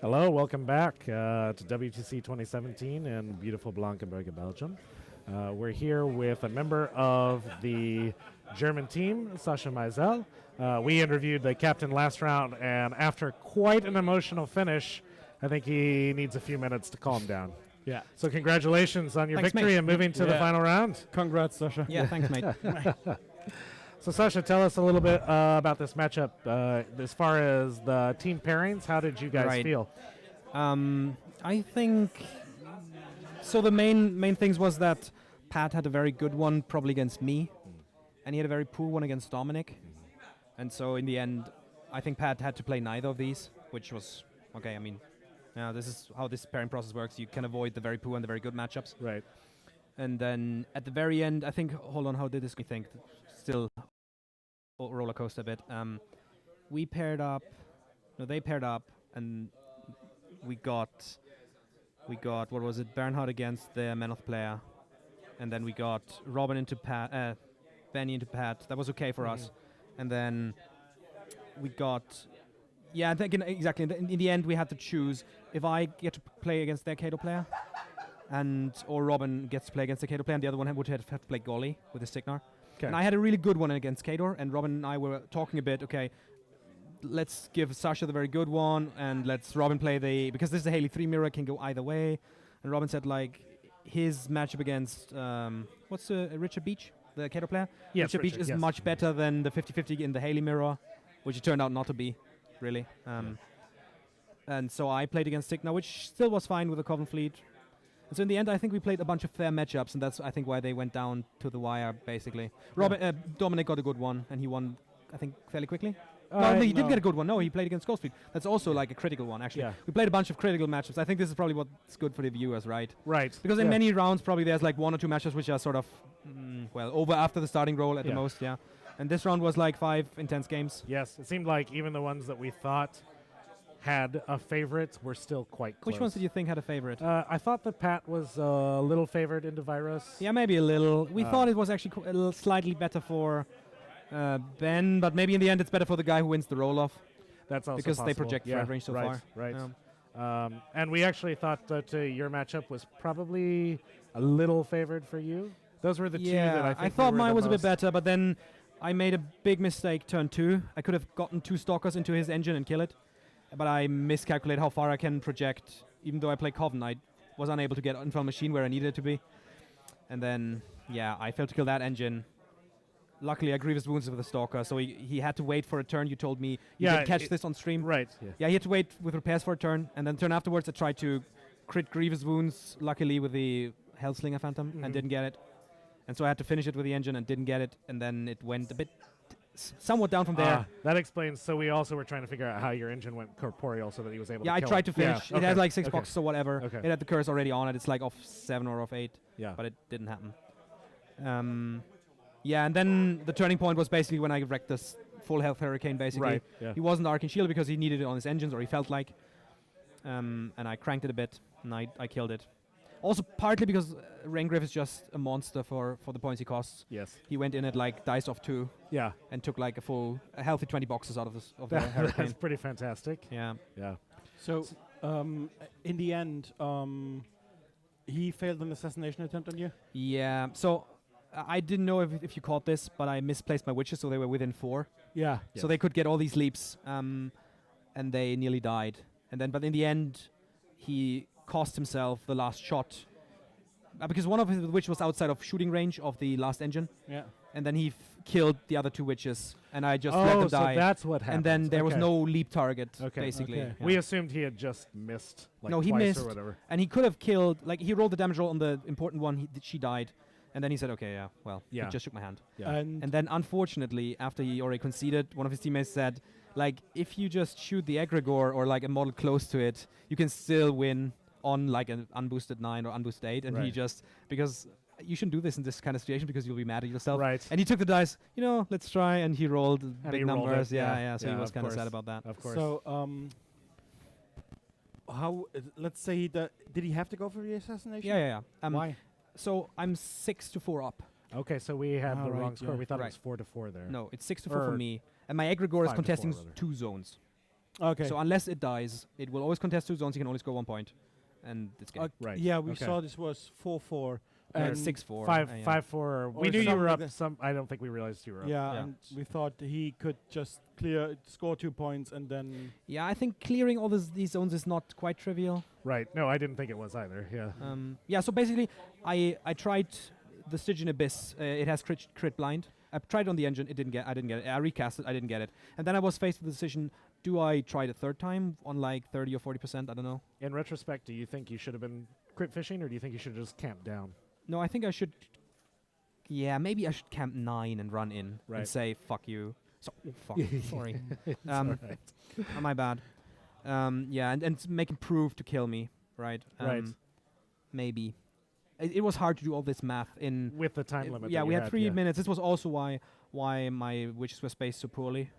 Hello, welcome back to WTC 2017 in beautiful Blankenberge, Belgium. We're here with a member of the German team, Sascha Meisel. We interviewed the captain last round, and after quite an emotional finish, I think he needs a few minutes to calm down. Yeah. So congratulations on your Thanks, victory mate. and moving to the final round. Congrats, Sasha. Yeah, thanks, mate. So Sascha, tell us a little bit about this matchup. As far as the team pairings, how did you guys feel? I think so. The main things was that Pat had a very good one, probably against me, and he had a very poor one against Dominic. And so in the end, I think Pat had to play neither of these, which was okay. I mean, this is how this pairing process works. You can avoid the very poor and the very good matchups. Right. And then at the very end, I think, hold on, how did this, I think, still roller coaster a bit. They paired up, and we got, what was it, Bernhard against the Menoth player, and then we got Robin into Pat, Benny into Pat. That was okay for us. And then we got, I think exactly, in the end we had to choose if I get to play against their Kato player, or Robin gets to play against the Kato player, and the other one would have to play Golly with his Signar. Okay. And I had a really good one against Kador, and Robin and I were talking a bit, okay, let's give Sascha the very good one, and let's Robin play because this is a Haley 3 mirror, can go either way. And Robin said, like, his matchup against, what's Richard Beach, the Kato player? Yes, Richard Beach is much better than the 50-50 in the Haley mirror, which it turned out not to be, really. And so I played against Signar, which still was fine with the Coven Fleet. And so in the end, I think we played a bunch of fair matchups, and that's, I think, why they went down to the wire, basically. Dominic got a good one, and he won, I think, fairly quickly. No, he didn't get a good one. No, he played against Ghostfleet. That's also like a critical one, actually. Yeah. We played a bunch of critical matchups. I think this is probably what's good for the viewers, right? Right. Because in many rounds, probably there's like one or two matches which are sort of, over after the starting roll at the most, yeah. And this round was like 5 intense games. Yes, it seemed like even the ones that we thought had a favorite were still quite close. Which ones did you think had a favorite? I thought that Pat was a little favored into Virus. Yeah, maybe a little. We thought it was actually a little slightly better for Ben, but maybe in the end it's better for the guy who wins the roll-off. That's also because possible. they project threat range so far. Right. And we actually thought that your matchup was probably a little favored for you. Those were the two that I think I thought were mine the was a bit most better, but then I made a big mistake turn 2. I could have gotten 2 stalkers into his engine and kill it, but I miscalculated how far I can project. Even though I play Coven, I was unable to get in front of machine where I needed it to be. And then, I failed to kill that engine. Luckily, I grievous wounds with the stalker, so he had to wait for a turn. You told me you could catch this on stream. Right. Yeah, he had to wait with repairs for a turn, and then turn afterwards I tried to crit grievous wounds, luckily with the Hellslinger Phantom, and didn't get it. And so I had to finish it with the engine and didn't get it, and then it went a bit somewhat down from there. That explains. So we also were trying to figure out how your engine went corporeal so that he was able to I kill tried it. to finish. It had like 6 boxes or whatever. Okay. It had the curse already on it. It's like off 7 or off 8. Yeah. But it didn't happen. And then the turning point was basically when I wrecked this full health Hurricane, basically. Right, yeah. He wasn't Arcane Shield because he needed it on his engines, or he felt like. And I cranked it a bit, and I killed it. Also, partly because Raingriff is just a monster for the points he costs. Yes. He went in at like dice off 2. Yeah. And took like a healthy 20 boxes out of the Hurricane. That's pretty fantastic. Yeah. Yeah. So, in the end, he failed an assassination attempt on you? Yeah. So, I didn't know if you caught this, but I misplaced my witches, so they were within 4. Yeah. Yes. So they could get all these leaps, and they nearly died. But in the end, he cost himself the last shot because one of his witch was outside of shooting range of the last engine. Yeah. And then he killed the other 2 witches, and I just let them die. So that's what happened. And then there was no leap target, Okay. basically. Okay. Yeah. We assumed he had just missed. Like No, he twice missed, or whatever. and he could have killed. Like he rolled the damage roll on the important one. She died, and then he said, "Okay, he just shook my hand." Yeah. And And then, unfortunately, after he already conceded, one of his teammates said, like, if you just shoot the egregore or like a model close to it, you can still win on like an unboosted 9 or unboosted 8. And he Right. just, because you shouldn't do this in this kind of situation because you'll be mad at yourself. Right. And he took the dice, let's try, and he rolled And big he rolled numbers. it, So he was of kind of sad course. about that. Of course. so, how? Let's say did he have to go for the assassination? Yeah. Why? So I'm 6-4 up. Okay, so we had the right, wrong score. yeah. We thought it Right. was 4-4 there. No, it's 6-4 for Or me, and my egregore is 5 to 4 contesting rather. 2 zones. Okay. So unless it dies, it will always contest 2 zones. You can only score 1 point, and it's game. Right. Yeah, we Okay. saw this was 4-4. Or And 6-4. 5-4. We Or knew you something were like up that. some. I don't think we realized you were up. Yeah, Yeah. and we thought he could just score 2 points, and then Yeah, I think clearing all these zones is not quite trivial. Right. No, I didn't think it was either. Yeah. Yeah, so basically, I tried the Stygian Abyss. It has crit blind. I tried it on the engine. I didn't get it. I recast it. I didn't get it. And then I was faced with the decision: do I try it a third time on like 30 or 40%? I don't know. In retrospect, do you think you should have been crit fishing, or do you think you should have just camped down? No, I think I should. Yeah, maybe I should camp 9 and run in Right. and say "fuck you." So fuck. Sorry. It's Um, all right. My bad. Yeah, and make him prove to kill me. Right. Right. Maybe. It was hard to do all this math in. With the time limit. Yeah, that we you had 3 yeah. minutes. This was also why my witches were spaced so poorly.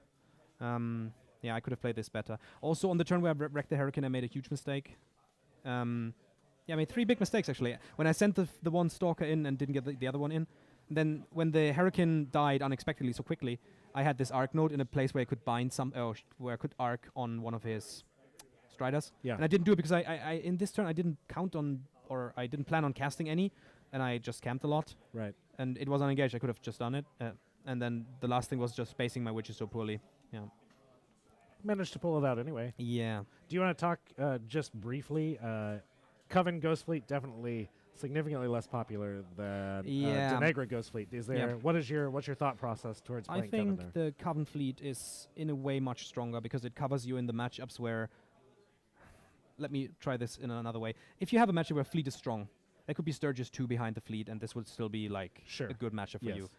Yeah, I could have played this better. Also, on the turn where I wrecked the Hurricane, I made a huge mistake. Yeah, I made 3 big mistakes, actually. When I sent the one Stalker in and didn't get the other one in, then when the Hurricane died unexpectedly so quickly, I had this arc node in a place where I could bind where I could arc on one of his Striders. Yeah. And I didn't do it because I in this turn I didn't count on, or I didn't plan on casting any, and I just camped a lot. Right. And it was unengaged. I could have just done it. And then the last thing was just spacing my witches so poorly. Yeah. Managed to pull it out anyway. Yeah. Do you want to talk just briefly? Coven Ghost Fleet definitely significantly less popular than Yeah. Denegra Ghost Fleet. Is there? What's your thought process towards I playing Coven think there? the Coven fleet is in a way much stronger because it covers you in the matchups where. Let me try this in another way. If you have a matchup where fleet is strong, there could be Sturgis 2 behind the fleet, and this would still be like Sure. a good matchup for Yes. you.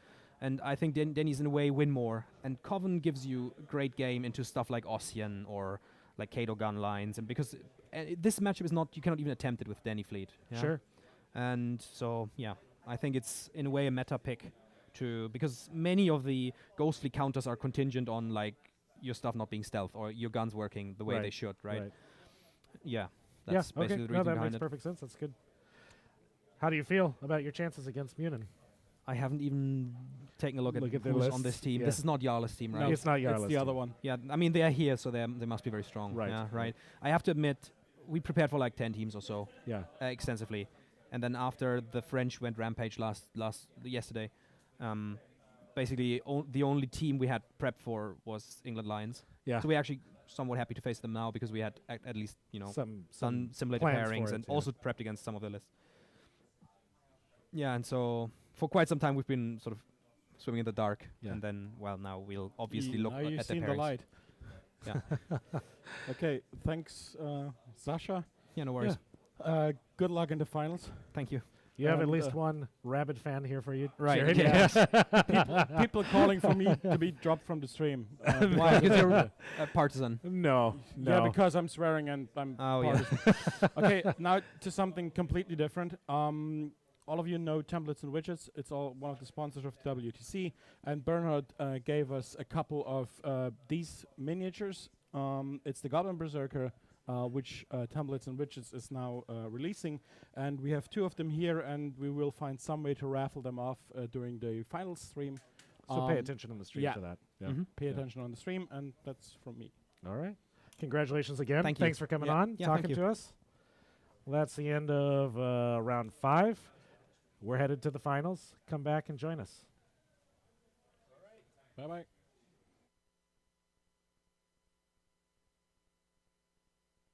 And I think Denny's in a way win more. And Coven gives you a great game into stuff like Ossian or like Kato gun lines, and because this matchup is not, you cannot even attempt it with Denny fleet. Yeah? Sure. And so yeah, I think it's in a way a meta pick because many of the ghostly counters are contingent on like your stuff not being stealth or your guns working the way they Right. should, right? Right. Yeah, that's Yeah. Okay. basically the No, reason that behind makes it. perfect sense. That's good. How do you feel about your chances against Munin? I haven't even taken a look at the who's list. on this team. Yeah. This is not Jarla's team, right? No, it's not it's Jarla's the other team. one. Yeah, I mean they are here, so they must be very strong. Right, Yeah, right. right. I have to admit, we prepared for like 10 teams or so Yeah. extensively, and then after the French went rampage yesterday, basically the only team we had prepped for was England Lions. Yeah. So we're actually somewhat happy to face them now because we had at least some done simulated plans pairings for and it, yeah. also prepped against some of the lists. Yeah, and so for quite some time we've been sort of swimming in the dark, Yeah. and then now we'll obviously look Now at you've the seen the pairings. light. Yeah. Okay, thanks, Sasha. Yeah, no worries. Good luck in the finals. Thank you. You have at And, least one rabid fan here for you. Right, Jared. okay. Yeah. People calling for me to be dropped from the stream. Why? Because you're a partisan. No. Yeah, because I'm swearing and I'm Oh, yeah. partisan. Okay, now to something completely different. All of you know Templates and Widgets. It's all one of the sponsors of WTC. And Bernhard gave us a couple of these miniatures. It's the Goblin Berserker, which Templates and Widgets is now releasing. And we have 2 of them here, and we will find some way to raffle them off during the final stream. So pay attention on the stream yeah. for that. Yeah. Mhm. Pay Yeah. attention on the stream, and that's from me. All right. Congratulations again. Thank you. Thanks for coming Yeah. on, Yeah, talking thank you. to us. Well, that's the end of round 5. We're headed to the finals. Come back and join us. Bye-bye.